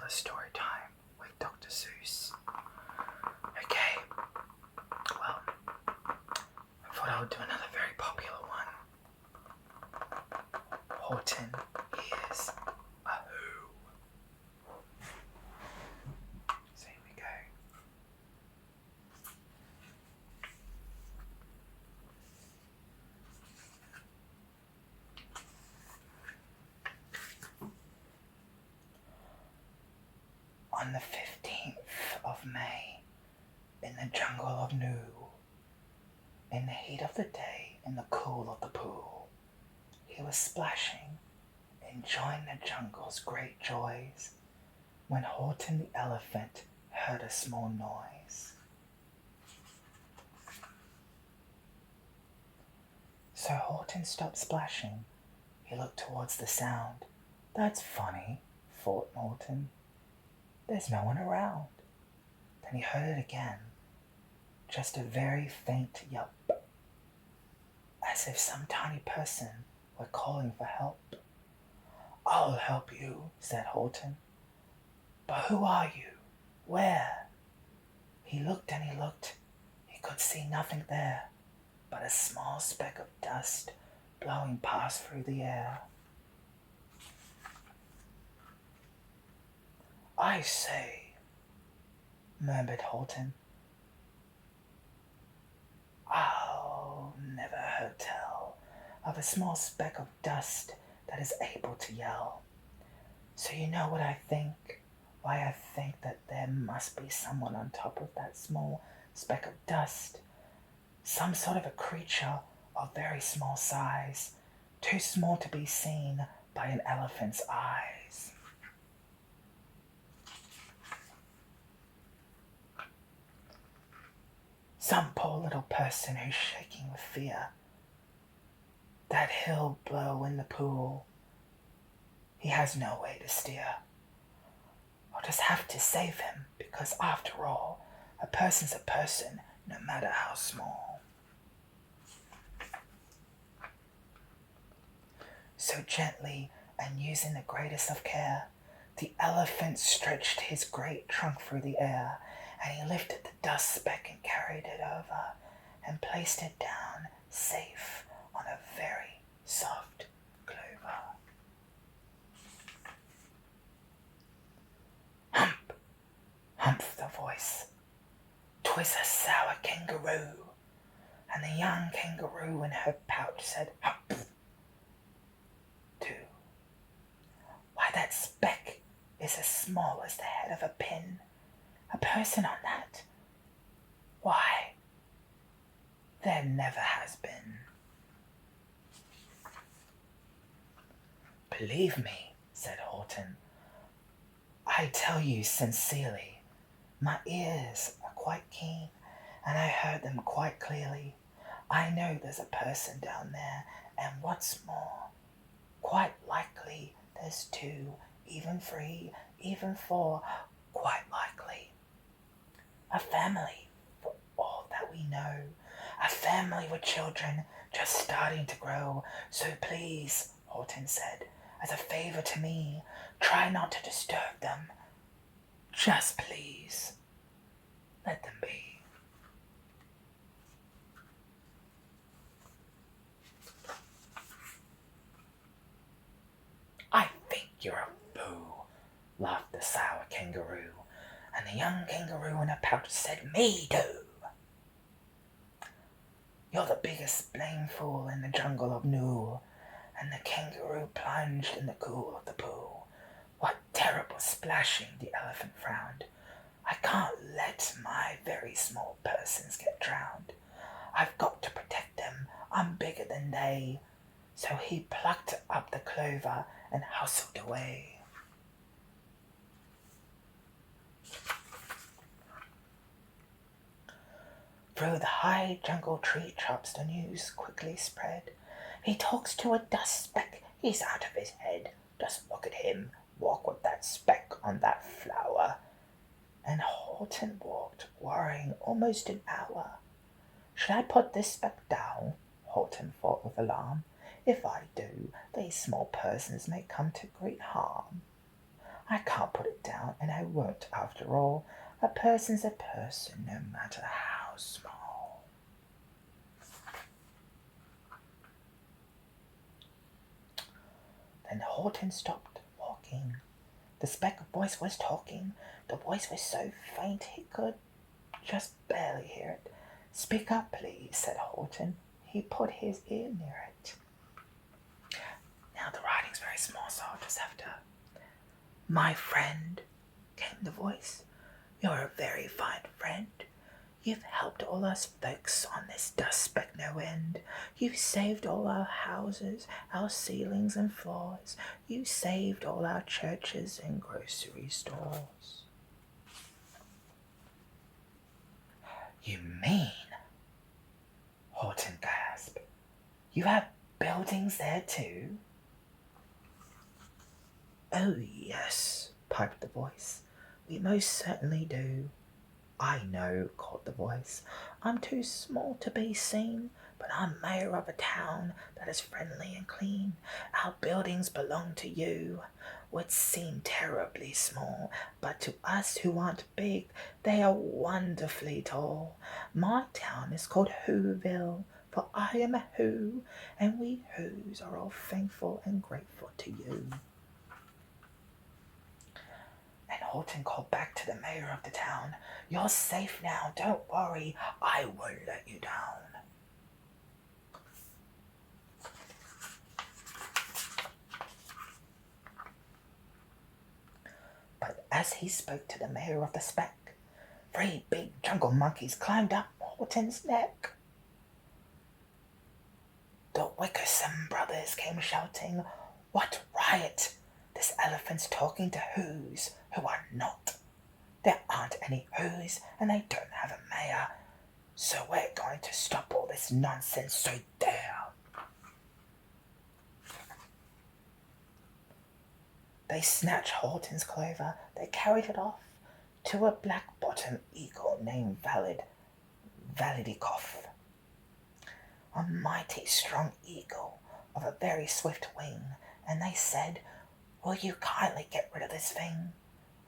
another story time with Dr Seuss. Okay, well, I thought I would do another very popular one. Horton Hears A Who. So here we go. On the 15th of May, in the jungle of Nu, in the heat of the day, in the cool of the pool, he was splashing, enjoying the jungle's great joys, when Horton the elephant heard a small noise. So Horton stopped splashing. He looked towards the sound. That's funny, thought Horton. There's no one around. Then he heard it again, just a very faint yelp, as if some tiny person were calling for help. I'll help you, said Horton. But who are you? Where? He looked and he looked. He could see nothing there but a small speck of dust blowing past through the air. I say, murmured Horton, I'll never heard tell of a small speck of dust that is able to yell. So you know what I think? Why I think that there must be someone on top of that small speck of dust. Some sort of a creature of very small size, too small to be seen by an elephant's eyes. Some poor little person who's shaking with fear. That he'll blow in the pool. He has no way to steer. I'll just have to save him, because after all, a person's a person, no matter how small. So gently, and using the greatest of care, the elephant stretched his great trunk through the air, and he lifted the dust speck and carried it over, and placed it down, safe, on a very soft clover. Hump, humphed the voice. 'Twas a sour kangaroo, and the young kangaroo in her pouch said, hump, too. Why, that speck is as small as the head of a pin. A person on that? Why, there never has been. Believe me, said Horton, I tell you sincerely, my ears are quite keen, and I heard them quite clearly. I know there's a person down there, and what's more, quite likely there's two, even three, even four, quite likely. A family, for all that we know. A family with children just starting to grow. So please, Horton said, as a favor to me, try not to disturb them. Just please, let them be. I think you're a fool, laughed the sour kangaroo, and the young kangaroo in her pouch said, me too. You're the biggest blame fool in the jungle of Nu, and the kangaroo plunged in the cool of the pool. What terrible splashing, the elephant frowned. I can't let my very small persons get drowned. I've got to protect them. I'm bigger than they. So he plucked up the clover and hustled away. Through the high jungle tree tops the news quickly spread. He talks to a dust speck, he's out of his head. Just look at him, walk with that speck on that flower. And Horton walked, worrying almost an hour. Should I put this speck down? Horton thought with alarm. If I do, these small persons may come to great harm. I can't put it down, and I won't after all. A person's a person, no matter how small. Then Horton stopped walking. The speck voice was talking. The voice was so faint he could just barely hear it. Speak up, please, said Horton. He put his ear near it. Now the writing's very small, so I'll just have to. My friend, came the voice. You're a very fine friend. You've helped all us folks on this dust speck no end. You've saved all our houses, our ceilings and floors. You saved all our churches and grocery stores. You mean, Horton gasped, you have buildings there too? Oh, yes, piped the voice. We most certainly do. I know, called the voice. I'm too small to be seen, but I'm mayor of a town that is friendly and clean. Our buildings belong to you. Would seem terribly small, but to us who aren't big, they are wonderfully tall. My town is called Whoville, for I am a Who, and we Whos are all thankful and grateful to you. And Horton called back to the mayor of the town, You're safe now, don't worry, I won't let you down. But as he spoke to the mayor of the speck, 3 big jungle monkeys climbed up Horton's neck. The Wickersham brothers came shouting, What riot! This elephant's talking to Whos who are not. There aren't any Whos, and they don't have a mayor. So we're going to stop all this nonsense, so there. They snatched Horton's clover. They carried it off to a black-bottomed eagle named Validikoff. A mighty strong eagle of a very swift wing, and they said, Will you kindly get rid of this thing?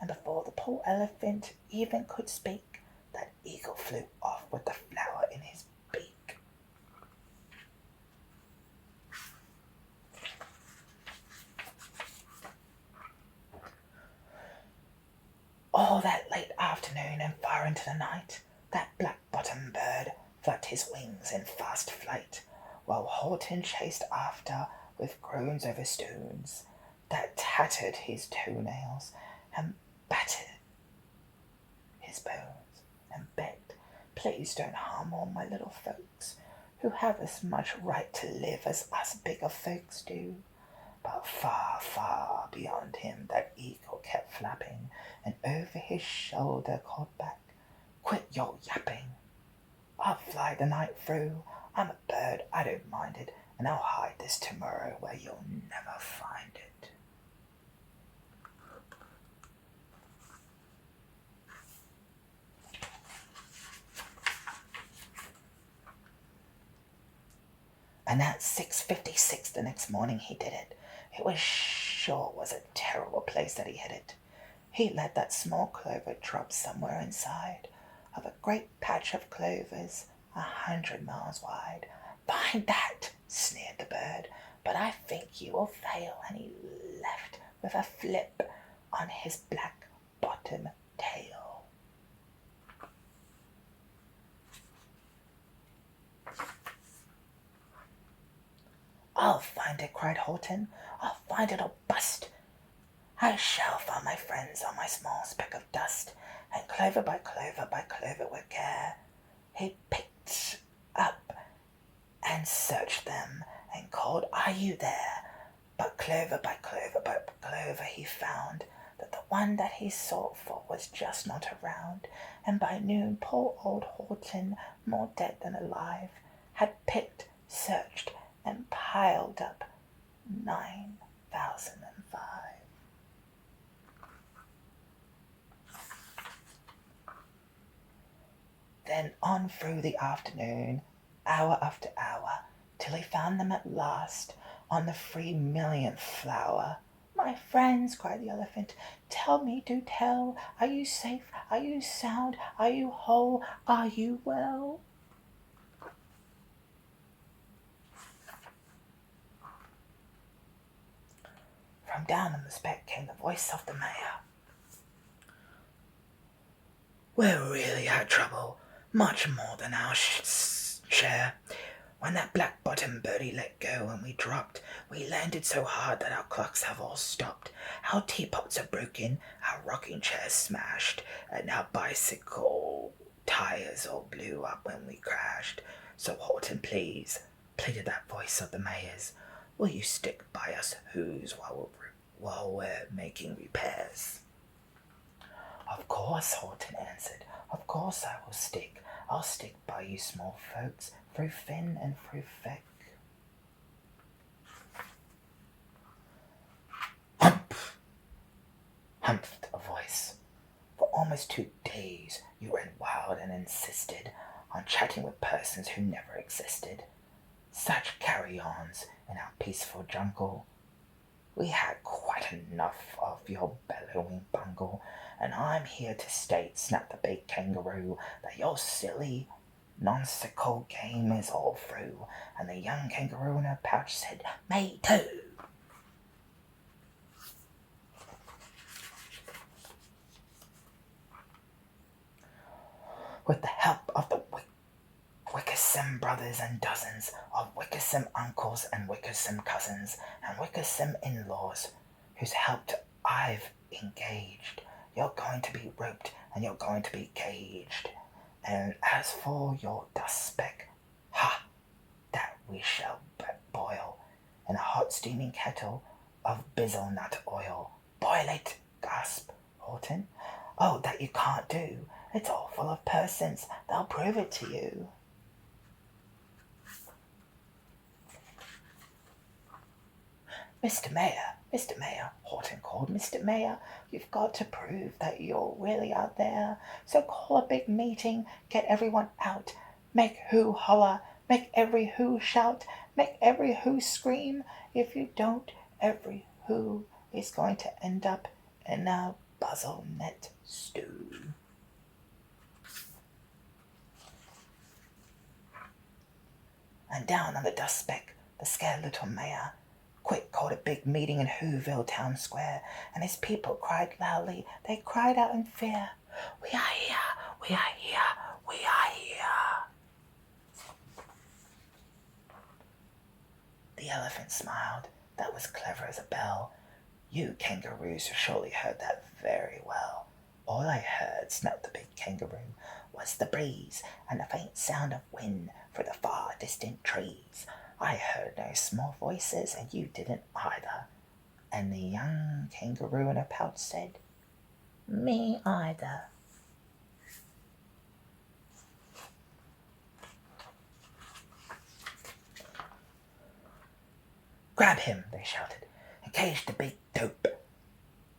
And before the poor elephant even could speak, that eagle flew off with the flower in his beak. All that late afternoon and far into the night, that black-bottomed bird flapped his wings in fast flight, while Horton chased after with groans over stones that tattered his toenails and battered his bones, and begged, Please don't harm all my little folks, who have as much right to live as us bigger folks do. But far, far beyond him that eagle kept flapping, and over his shoulder called back, Quit your yapping. I'll fly the night through. I'm a bird, I don't mind it, and I'll hide this tomorrow where you'll never find it. And at 6:56 the next morning he did it. It was a terrible place that he hid it. He let that small clover drop somewhere inside of a great patch of clovers 100 miles wide. Find that, sneered the bird, but I think you will fail, and he left with a flip on his black bottom tail. I'll find it, cried Horton. I'll find it or bust. I shall find my friends on my small speck of dust, and clover by clover with care, he picked up and searched them, and called, Are you there? But clover by clover he found that the one that he sought for was just not around, and by noon poor old Horton, more dead than alive, had picked, searched, and piled up 9,005. Then on through the afternoon, hour after hour, till he found them at last on the 3 millionth flower. My friends, cried the elephant, tell me, do tell, are you safe? Are you sound? Are you whole? Are you well? From down on the speck came the voice of the mayor. We're really had trouble, much more than our share. When that black-bottomed birdie let go and we dropped, we landed so hard that our clocks have all stopped. Our teapots are broken, our rocking chairs smashed, and our bicycle tires all blew up when we crashed. So Horton, please, pleaded that voice of the mayor's, will you stick by us Who's while we're making repairs? Of course, Horton answered, of course I will stick. I'll stick by you small folks, through fin and through feck. Humph! Humphed a voice. For almost 2 days you ran wild and insisted on chatting with persons who never existed. Such carry-ons in our peaceful jungle. We had quite enough of your bellowing bungle, and I'm here to state, snapped the big kangaroo, that your silly, nonsensical game is all through. And the young kangaroo in her pouch said, me too. With the help of the Wickersham brothers and dozens of Wickersham uncles and Wickersham cousins and Wickersham in-laws, whose help I've engaged, you're going to be roped and you're going to be gauged. And as for your dust speck, ha, that we shall boil in a hot steaming kettle of bizzle nut oil. Boil it, gasped Horton. Oh, that you can't do. It's all full of persons. They'll prove it to you. Mr. Mayor, Horton called, Mr. Mayor, you've got to prove that you're really out there. So call a big meeting, get everyone out, make Who holler, make every Who shout, make every Who scream. If you don't, every Who is going to end up in a buzzle net stew. And down on the dust speck, the scared little mayor quick called a big meeting in Whoville town square, and his people cried loudly. They cried out in fear, we are here, we are here, we are here. The elephant smiled. That was clever as a bell. You kangaroos surely heard that very well. All I heard, snapped the big kangaroo, was the breeze and the faint sound of wind through the far distant trees. I heard no small voices, and you didn't either. And the young kangaroo in a pouch said, me either. Grab him, they shouted, and cage the big dope.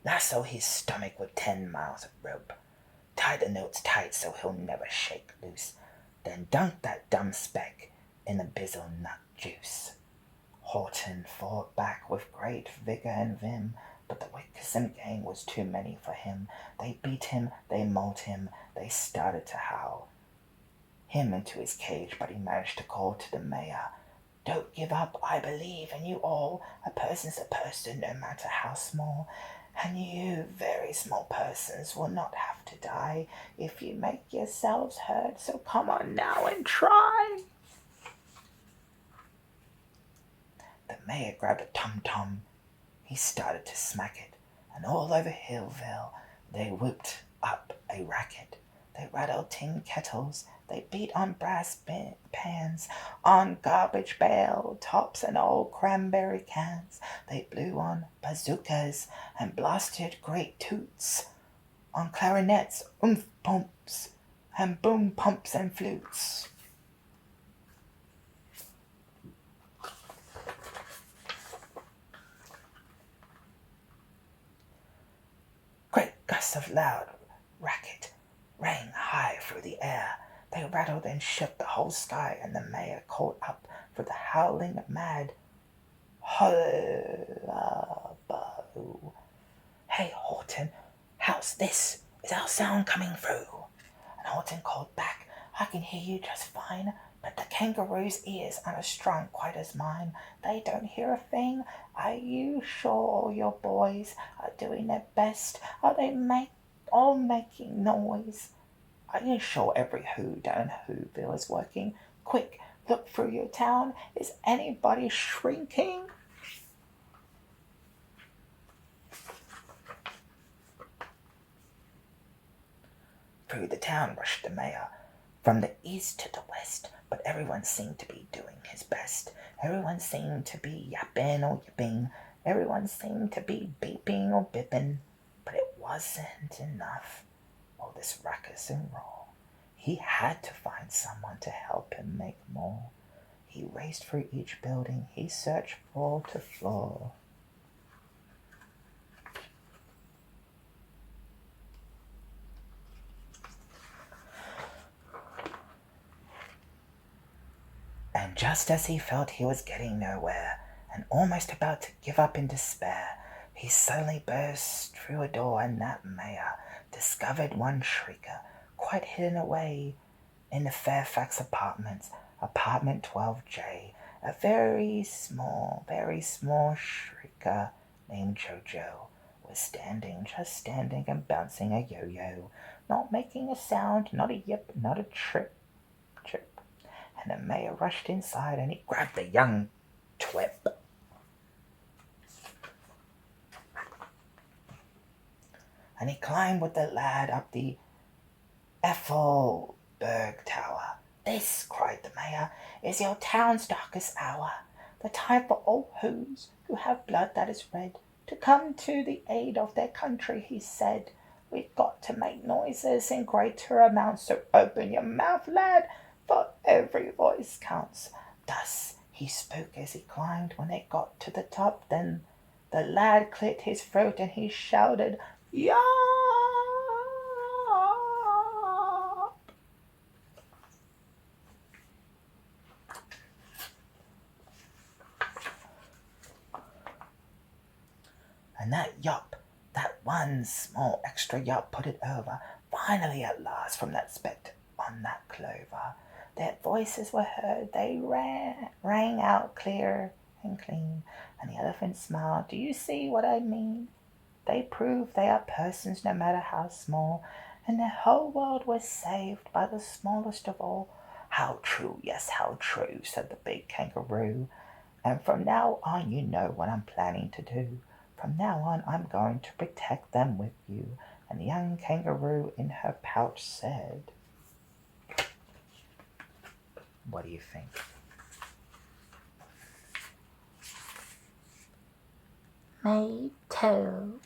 Lasso his stomach with 10 miles of rope. Tie the notes tight so he'll never shake loose. Then dunk that dumb speck in the bizzle nut juice. Horton fought back with great vigor and vim, but the Wickersham gang was too many for him. They beat him, they mauled him, they started to howl him into his cage, but he managed to call to the mayor, don't give up, I believe in you all. A person's a person, no matter how small. And you, very small persons, will not have to die if you make yourselves heard, so come on now and try. The mayor grabbed a tom-tom. He started to smack it, and all over Hillville they whooped up a racket. They rattled tin kettles, they beat on brass pans, on garbage bale tops and old cranberry cans. They blew on bazookas and blasted great toots, on clarinets, oomph pumps, and boom pumps and flutes. Great gusts of loud racket rang high through the air. They rattled and shook the whole sky, and the mayor called up for the howling mad hullabaloo. how's this? Is our sound coming through? And Horton called back, I can hear you just fine, but the kangaroo's ears aren't as strong quite as mine. They don't hear a thing. Are you sure all your boys are doing their best? Are they all making noise? Are you sure every Who down in Whoville is working? Quick, look through your town. Is anybody shrinking? Through the town rushed the mayor, from the east to the west, but everyone seemed to be doing his best. Everyone seemed to be yapping or yipping. Everyone seemed to be beeping or bipping. But it wasn't enough. All this ruckus and roar. He had to find someone to help him make more. He raced through each building. He searched floor to floor. And just as he felt he was getting nowhere, and almost about to give up in despair, he suddenly burst through a door, and that mayor discovered one shrieker, quite hidden away in the Fairfax apartments, apartment 12J, a very small shrieker named Jojo was standing, just standing and bouncing a yo-yo, not making a sound, not a yip, not a trip. And the mayor rushed inside and he grabbed the young twip. And he climbed with the lad up the Ethelberg Tower. This, cried the mayor, is your town's darkest hour. The time for all Whos who have blood that is red to come to the aid of their country, he said. We've got to make noises in greater amounts, so open your mouth, lad, for every voice counts. Thus he spoke as he climbed. When they got to the top, then the lad cleared his throat and he shouted, Yah! And that yop, that one small extra yop put it over. Finally at last from that speck on that clover, their voices were heard. They rang out clear and clean. And the elephant smiled. Do you see what I mean? They prove they are persons no matter how small, and the whole world was saved by the smallest of all. How true, yes, how true, said the big kangaroo. And from now on you know what I'm planning to do. From now on I'm going to protect them with you. And the young kangaroo in her pouch said, what do you think? Me too.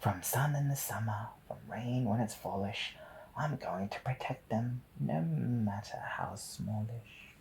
From sun in the summer, from rain when it's fallish, I'm going to protect them no matter how smallish.